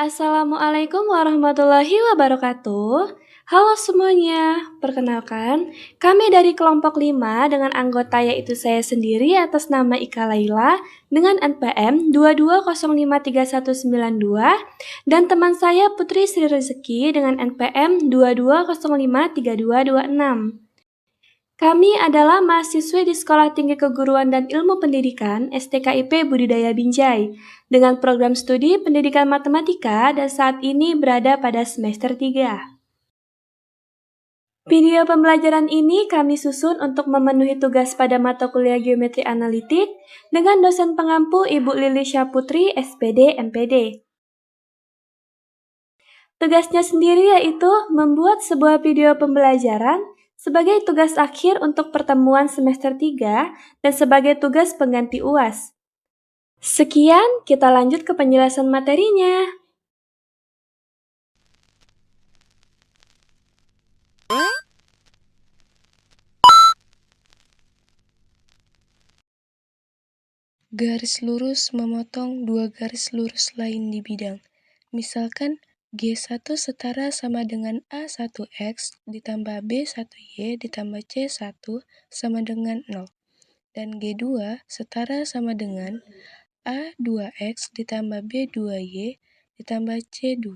Assalamualaikum warahmatullahi wabarakatuh. Halo semuanya, perkenalkan, kami dari kelompok 5 dengan anggota yaitu saya sendiri atas nama Ika Laila dengan NPM 220539192 dan teman saya Putri Sri Rezeki dengan NPM 220532226. Kami adalah mahasiswi di Sekolah Tinggi Keguruan dan Ilmu Pendidikan STKIP Budidaya Binjai dengan program studi pendidikan matematika dan saat ini berada pada semester 3. Video pembelajaran ini kami susun untuk memenuhi tugas pada mata kuliah Geometri Analitik dengan dosen pengampu Ibu Lili Syaputri, SPD, MPD. Tugasnya sendiri yaitu membuat sebuah video pembelajaran sebagai tugas akhir untuk pertemuan semester 3 dan sebagai tugas pengganti UAS. Sekian, kita lanjut ke penjelasan materinya. Garis lurus memotong dua garis lurus lain di bidang. Misalkan G1 setara sama dengan A1X ditambah B1Y ditambah C1 sama dengan 0. Dan G2 setara sama dengan A2X ditambah B2Y ditambah C2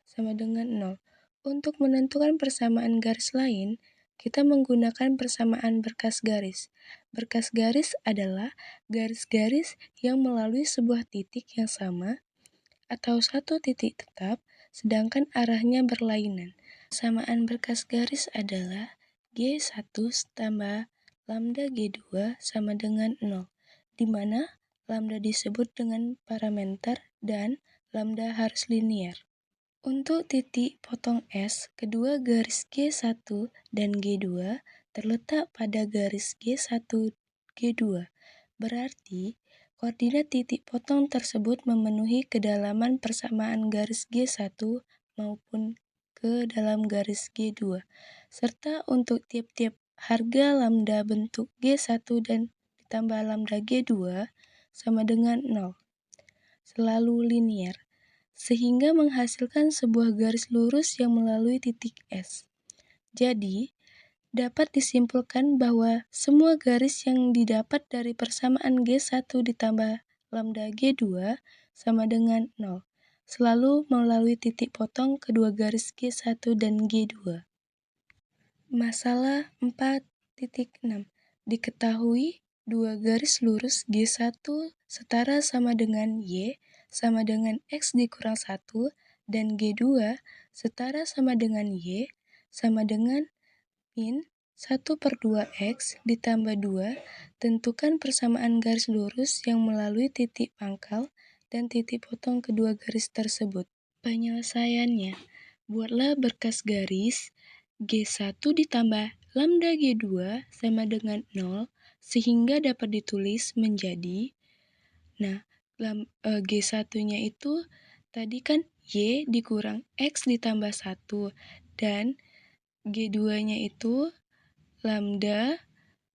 sama dengan 0. Untuk menentukan persamaan garis lain, kita menggunakan persamaan berkas garis. Berkas garis adalah garis-garis yang melalui sebuah titik yang sama atau satu titik tetap, sedangkan arahnya berlainan. Persamaan berkas garis adalah G1 tambah lambda G2 sama dengan 0, di mana lambda disebut dengan parameter dan lambda harus linear. Untuk titik potong S, kedua garis G1 dan G2 terletak pada garis G1, G2. Berarti, koordinat titik potong tersebut memenuhi kedalaman persamaan garis G1 maupun ke dalam garis G2. Serta untuk tiap-tiap harga lambda bentuk G1 dan ditambah lambda G2 sama dengan 0. Selalu linear, sehingga menghasilkan sebuah garis lurus yang melalui titik S. Jadi, dapat disimpulkan bahwa semua garis yang didapat dari persamaan G1 ditambah lambda G2 sama dengan 0, selalu melalui titik potong kedua garis G1 dan G2. Masalah 4.6. Diketahui dua garis lurus G1 setara sama dengan Y sama dengan X dikurang 1 dan G2 setara sama dengan Y sama dengan min 1/2X ditambah 2, tentukan persamaan garis lurus yang melalui titik pangkal dan titik potong kedua garis tersebut. Penyelesaiannya, buatlah berkas garis G1 ditambah lambda G2 sama dengan 0 sehingga dapat ditulis menjadi, G1-nya itu tadi kan Y dikurang X ditambah 1 dan G2-nya itu lambda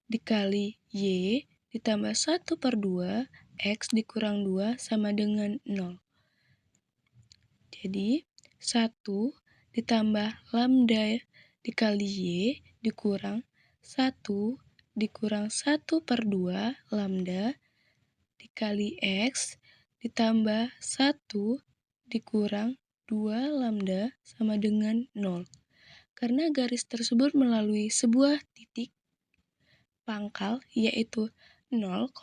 dikali Y ditambah 1/2 X dikurang 2 sama dengan 0. Jadi, 1 ditambah lambda dikali Y dikurang 1 dikurang 1/2 lambda dikali X ditambah 1 dikurang 2 lambda sama dengan 0. Karena garis tersebut melalui sebuah titik pangkal yaitu 0,0,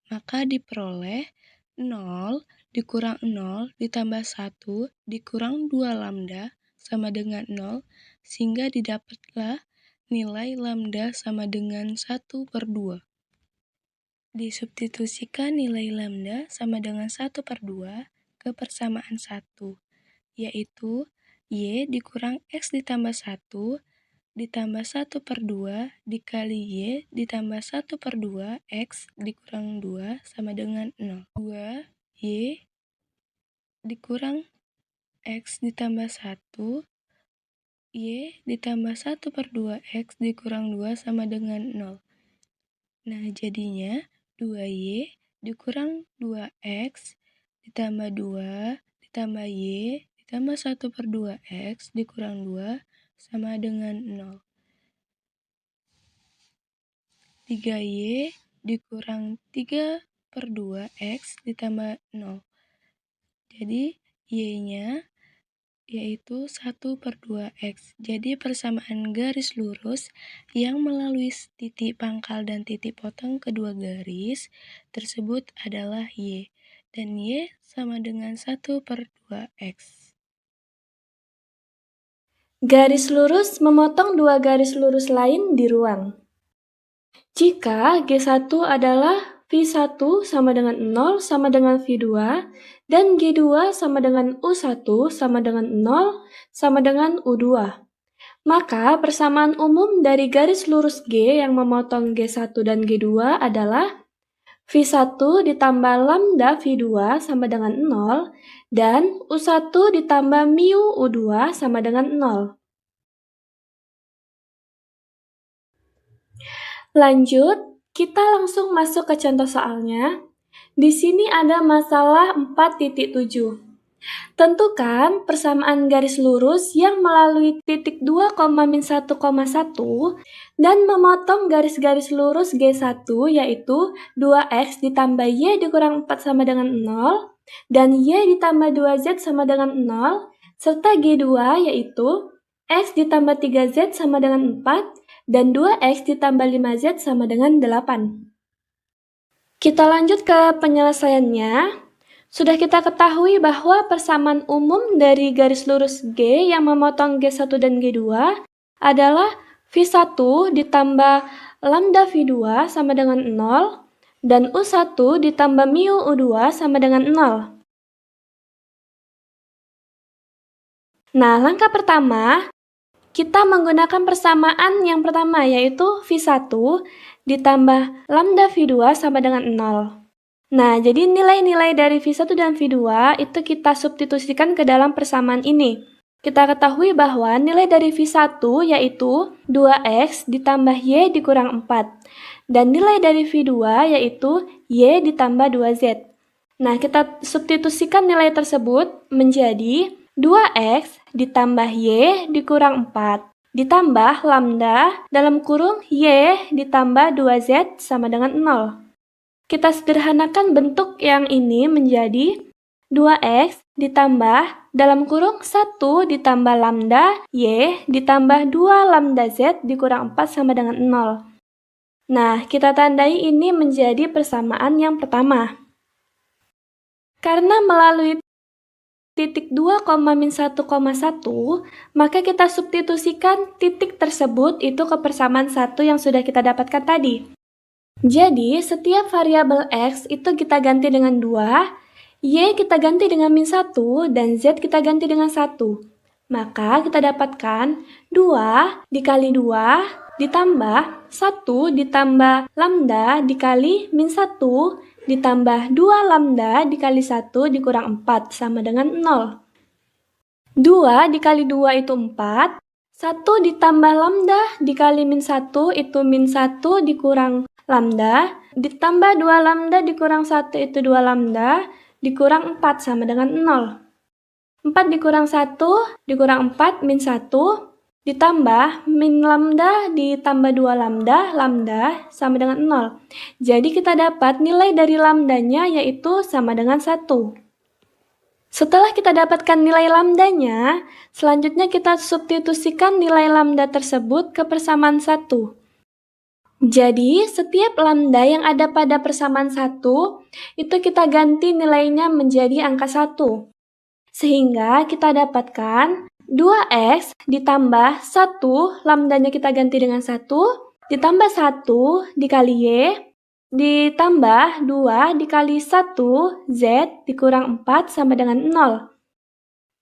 maka diperoleh 0 dikurang 0 ditambah 1 dikurang 2 lambda sama dengan 0, sehingga didapatlah nilai lambda sama dengan 1/2. Disubstitusikan nilai lambda sama dengan 1/2 ke persamaan 1, yaitu Y dikurang X ditambah 1 ditambah 1/2 dikali Y ditambah 1/2 X dikurang 2 sama dengan 0. 2 Y dikurang X ditambah 1 Y ditambah 1/2 X dikurang 2 sama dengan 0. Nah, jadinya 2Y dikurang 2X ditambah 2 ditambah Y ditambah 1/2X dikurang 2 sama dengan 0. 3Y dikurang 3/2X ditambah 0. Jadi Y-nya yaitu 1/2X. Jadi persamaan garis lurus yang melalui titik pangkal dan titik potong kedua garis tersebut adalah Y. Dan Y sama dengan 1/2X. Garis lurus memotong dua garis lurus lain di ruang. Jika G1 adalah V1 sama dengan 0 sama dengan V2, dan G2 sama dengan U1 sama dengan 0 sama dengan U2. Maka persamaan umum dari garis lurus G yang memotong G1 dan G2 adalah V1 ditambah lambda V2 sama dengan 0 dan U1 ditambah mu U2 sama dengan 0. Lanjut, kita langsung masuk ke contoh soalnya. Di sini ada masalah 4.7. Tentukan persamaan garis lurus yang melalui titik 2,-1,1 dan memotong garis-garis lurus G1 yaitu 2X ditambah Y dikurang 4 sama dengan 0 dan Y ditambah 2Z sama dengan 0 serta G2 yaitu X ditambah 3Z sama dengan 4 dan 2X ditambah 5Z sama dengan 8. Kita lanjut ke penyelesaiannya. Sudah kita ketahui bahwa persamaan umum dari garis lurus G yang memotong G1 dan G2 adalah V1 ditambah lambda V2 sama dengan 0 dan U1 ditambah mu U2 sama dengan 0. Nah, langkah pertama, kita menggunakan persamaan yang pertama yaitu V1 ditambah lambda V2 sama dengan 0. Nah, jadi nilai-nilai dari V1 dan V2 itu kita substitusikan ke dalam persamaan ini. Kita ketahui bahwa nilai dari V1 yaitu 2X ditambah Y dikurang 4. Dan nilai dari V2 yaitu Y ditambah 2Z. Nah, kita substitusikan nilai tersebut menjadi 2X ditambah Y dikurang 4 ditambah lambda dalam kurung Y ditambah 2Z sama dengan 0. Kita sederhanakan bentuk yang ini menjadi 2X ditambah dalam kurung 1 ditambah lambda Y ditambah 2 lambda Z dikurang 4 sama dengan 0. Nah, kita tandai ini menjadi persamaan yang pertama. Karena melalui titik 2,-1,1, maka kita substitusikan titik tersebut itu ke persamaan 1 yang sudah kita dapatkan tadi. Jadi, setiap variabel X itu kita ganti dengan 2, Y kita ganti dengan -1, dan Z kita ganti dengan 1. Maka kita dapatkan 2 dikali 2 ditambah 1 ditambah lambda dikali -1 ditambah 2 lambda dikali 1 dikurang 4 sama dengan 0. 2 dikali 2 itu 4, 1 ditambah lambda dikali -1 itu -1 dikurang lambda, ditambah 2 lambda dikurang 1 itu 2 lambda, dikurang 4 sama dengan 0. 4 dikurang 1 dikurang 4 -1, ditambah min lambda ditambah 2 lambda, lambda sama dengan 0. Jadi kita dapat nilai dari lambdanya yaitu sama dengan 1. Setelah kita dapatkan nilai lambdanya, selanjutnya kita substitusikan nilai lambda tersebut ke persamaan 1. Jadi, setiap lambda yang ada pada persamaan 1, itu kita ganti nilainya menjadi angka 1. Sehingga kita dapatkan 2X ditambah 1, lambdanya kita ganti dengan 1, ditambah 1 dikali Y, ditambah 2 dikali 1, Z dikurang 4 sama dengan 0.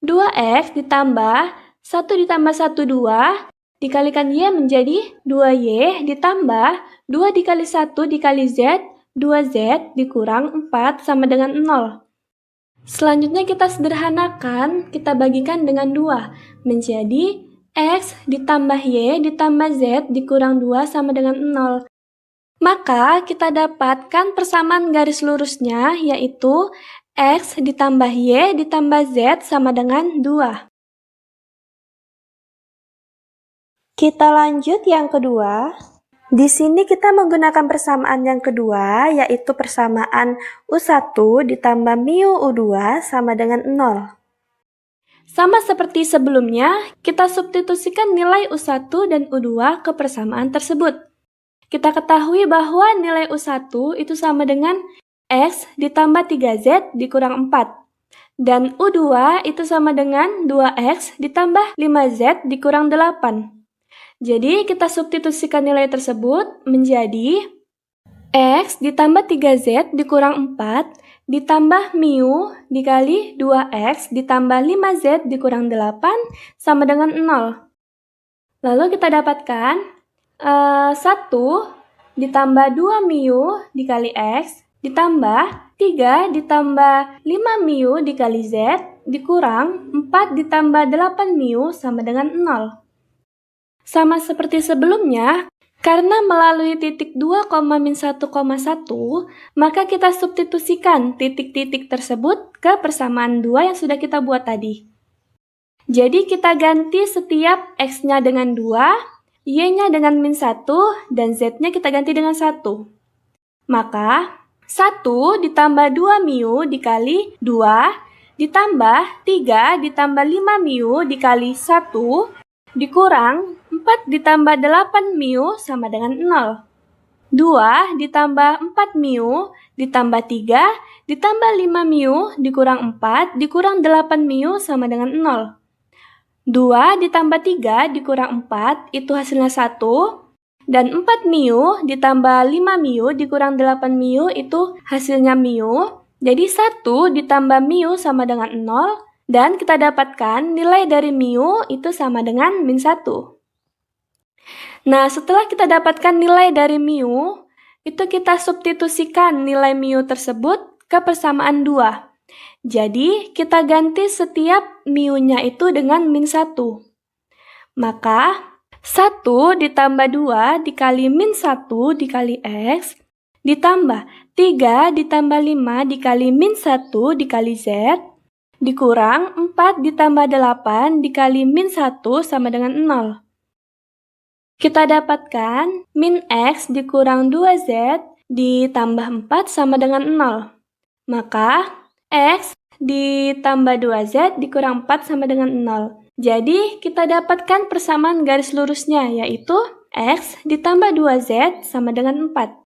2X ditambah 1 ditambah 1, 2, dikalikan Y menjadi 2Y ditambah 2 dikali 1 dikali Z, 2Z dikurang 4 sama dengan 0. Selanjutnya kita sederhanakan, kita bagikan dengan 2, menjadi X ditambah Y ditambah Z dikurang 2 sama dengan 0. Maka kita dapatkan persamaan garis lurusnya yaitu X ditambah Y ditambah Z sama dengan 2. Kita lanjut yang kedua. Di sini kita menggunakan persamaan yang kedua, yaitu persamaan U1 ditambah mu U2 sama dengan 0. Sama seperti sebelumnya, kita substitusikan nilai U1 dan U2 ke persamaan tersebut. Kita ketahui bahwa nilai U1 itu sama dengan X ditambah 3Z dikurang 4. Dan U2 itu sama dengan 2X ditambah 5Z dikurang 8. Jadi kita substitusikan nilai tersebut menjadi X ditambah 3Z dikurang 4 ditambah mu dikali 2X ditambah 5Z dikurang 8 sama dengan 0. Lalu kita dapatkan 1 ditambah 2 mu dikali X ditambah 3 ditambah 5 mu dikali Z dikurang 4 ditambah 8 mu sama dengan 0. Sama seperti sebelumnya, karena melalui titik 2,-1,1, maka kita substitusikan titik-titik tersebut ke persamaan 2 yang sudah kita buat tadi. Jadi kita ganti setiap X-nya dengan 2, Y-nya dengan -1, dan Z-nya kita ganti dengan 1. Maka, 1 ditambah 2 mu dikali 2, ditambah 3 ditambah 5 mu dikali 1, dikurang 4 ditambah 8 mu sama dengan 0. 2 ditambah 4 mu ditambah 3 ditambah 5 mu dikurang 4 dikurang 8 mu sama dengan 0. 2 ditambah 3 dikurang 4 itu hasilnya 1. Dan 4 mu ditambah 5 mu dikurang 8 mu itu hasilnya mu. Jadi 1 ditambah mu sama dengan 0. Dan kita dapatkan nilai dari mu itu sama dengan -1. Nah, setelah kita dapatkan nilai dari mu, itu kita substitusikan nilai mu tersebut ke persamaan 2. Jadi, kita ganti setiap mu-nya itu dengan -1. Maka, 1 ditambah 2 dikali -1 dikali X, ditambah 3 ditambah 5 dikali -1 dikali Z, dikurang 4 ditambah 8 dikali -1 sama dengan 0. Kita dapatkan min X dikurang 2Z ditambah 4 sama dengan 0. Maka X ditambah 2Z dikurang 4 sama dengan 0. Jadi kita dapatkan persamaan garis lurusnya, yaitu X ditambah 2Z sama dengan 4.